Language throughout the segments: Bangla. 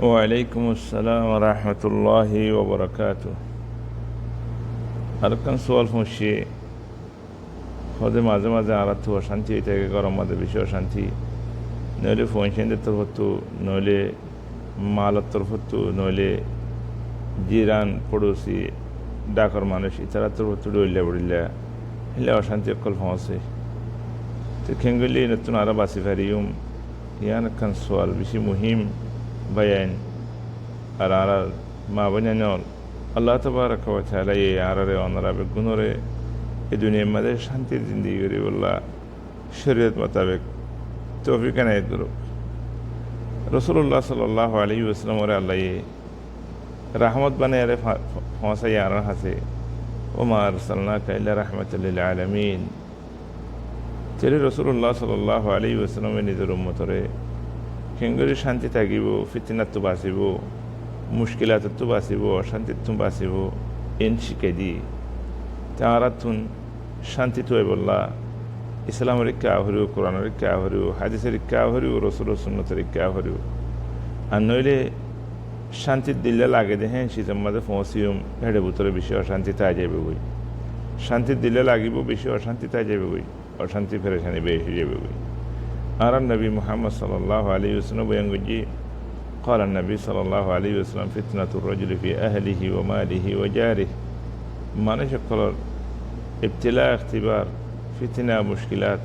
ওয়ালাইকুম আসসালাম রহমতুল্লাহি ওবরাকাতু। আরেকখান সোয়াল ফুঁসিয়ে হদে মাঝে মাঝে আরাত অশান্তি হয়ে থাকে, গরম মাঝে বেশি অশান্তি, নইলে ফোনসেন্দের তরফতু, নইলে মালার তরফতু, নইলে জিরান পড়োশি ডাকর মানুষ ইতারা তরফতু ডইল্লা বড়িল্লা হলে অশান্তি অকল ফোঁসে তো খেঙ্গলি নতুন আরো বাসি ফারিউম ইয়ান একখান সোয়াল বেশি মুহিম বায়ান আর আর মা বানান আল্লাহ তবারক ওয়া তাআলা এই আরারে অনারা বেগুনরে এই দুনিয়ার মাঝে শান্তির জিন্দিগি করি বললা শরীয়ত মোতাবেক তৌফিক এনায়েত করুক। রাসূলুল্লাহ সাল্লাল্লাহু আলাইহি ওয়াসাল্লাম ওরে আল্লাহ রাহমত বানায় রে ফসাই আর হাসে ওমা আরসালনাকা ইল্লা রাহমাতাল লিল আলামিন। তেরে রাসূলুল্লাহ সাল্লাল্লাহু আলাইহি ওয়াসাল্লাম নিজের উম্মতরে খেঙ্গরি শান্তি থাকিব, ফিতনাত তো বাঁচিব, মুশকিলাত তো বাঁচিব, অশান্তিত তো বাঁচিব এন শিখাই দি তাঁরা তুন শান্তি তো বললা ইসলামের কা হরিও, কোরআনের কা হরিও, হাদিসের কা হরিও, রসুলের সুন্নতের কা হরিও। আর নইলে শান্তির দিল্লা লাগে দে হ্যাঁ শীতের মাঝে পৌঁছিম হেডে ভিতরে বেশি অশান্তি তাই যাবে বই, শান্তির দিল্লা লাগিব বেশি অশান্তি তাই যাবে বই, অশান্তি ফেরেশানি বেশি যাবে বই। আর নবী মুহাম্মদ সাল্লাল্লাহু আলাইহি ওয়াসাল্লাম বয়াঙ্গুজি قال النبي صلى الله عليه وسلم فتنة الرجل في أهله وماله وجاره। মানুষ সকলের ইবতিলা ইখতিবার ফিতনা মুশকিলাত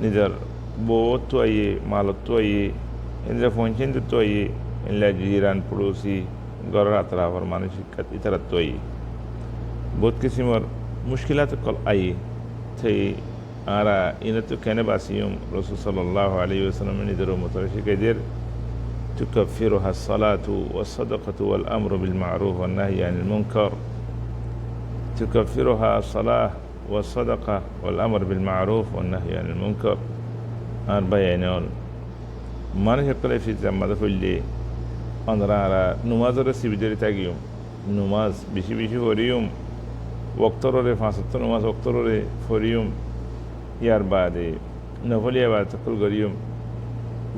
নিজের বউত তো আইয়ে, মালত তো আইয়ে, নিজের ফোনচেন তো আইয়ে, ইল্লা জিরান পড়োশি গড়ের আতরাফর মানসিক ইতারাত তো আইয়ে বহুত কিসিমর মুশকিলাত কল আইয়ে সেই আরা ইনে তো কেনে বাসিয়ম রাসূল সাল্লাল্লাহু আলাইহি ওয়াসাল্লাম নিজের উম্মতের শিখাইদের تكفرها الصلاة والصدقة والأمر بالمعروف والنهي عن المنكر. تكفرها الصلاة والصدقة والأمر بالمعروف والنهي عن المنكر. بيانون মানুষ সকলে ফিজা মাঝে ফেললে আমরা নুমাজরে সিবিদের থাকিম, নুমাজ বেশি বেশি ফরিয়ম, ওক্তরে ৫ নুমাজ ওক্তরে ফরিয়ম, ইয়ার বাদে নফলিয়া বাদ সকল করিয়ম।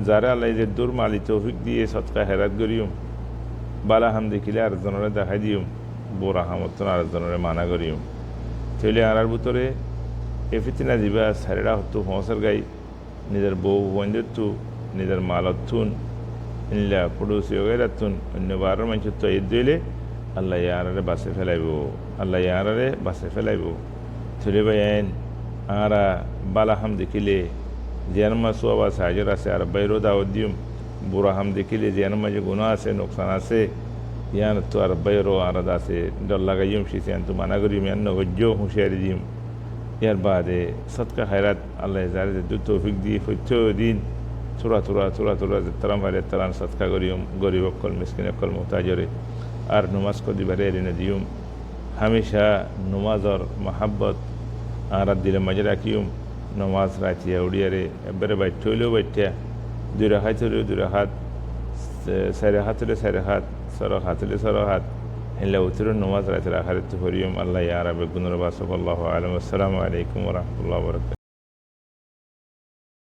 যারা আল্লাহ যে দূর মালি তৌফিক দিয়ে সৎকা হেরাত করিয়ম, বালা হাম দেখিলে আরেকজনরে দেখাই দিয়ম, বোরা হামতন আরেকজনরে মানা করিয়ম। তাইলে আর ভিতরে এ ফিতনা দিবা সারেরা হতো ফসর গাই নিজের বউ বন্ধুত্ব, নিজের মালতুন ইল্লা পড়োশি ওগেরাতুন অন্য বারোর মানুষের তো ঈদ দিলে আল্লাহ ইয়ারে বাসে ফেলাইব, আল্লাহ ইয়ারে বাসে ফেলাইব। চলে ভাইন আরা বালা হাম দেখিলে জেনমা সোয়াবা সাহায্য আছে আর বাইরো দাওয়াত দিম, বুড়া হাম দেখিলে জেনমা যে গুণা আছে নোকসান আছে ইয়ান তো আর বাইরো আরাদ আছে ডর লাগাইম শিসিয়ান তো মানা করিম ইয়ান নগজ্য হুঁশিয়ারি দিম। ইয়ার বাদে সৎকা খায়রাত আল্লাহ যারে দু তৌফিক দিয়ে প্রত্যেকদিন থোড়া থোড়া থোড়া থোড়া তারাম হারে তারান সৎকা করিম, গরিব অকল মিসকিন অকল মোহতাজরে আর নমাজ কদিবারে এরিনে দিম। হামেশা নমাজর মাহাব্বত আরাত দিলে মাঝে রাখিম। নমাজ রাতিয়া উড়িয়ারে এবারে বাইট হইলেও বাইটা দুই রাখাত হইলেও দুই রাখাত, 4 হাত হলে 4 হাত, 6 হাত হলে 6 হাত হেলে উত্তর নমাজ রাতে রাখার তো হরিয়ম। আল্লাহ ইয়ারা বেগুনের বাসক। আল্লাহু আলাইকুম ওয়া রাহমাতুল্লাহি ওয়া বারাকাতুহু।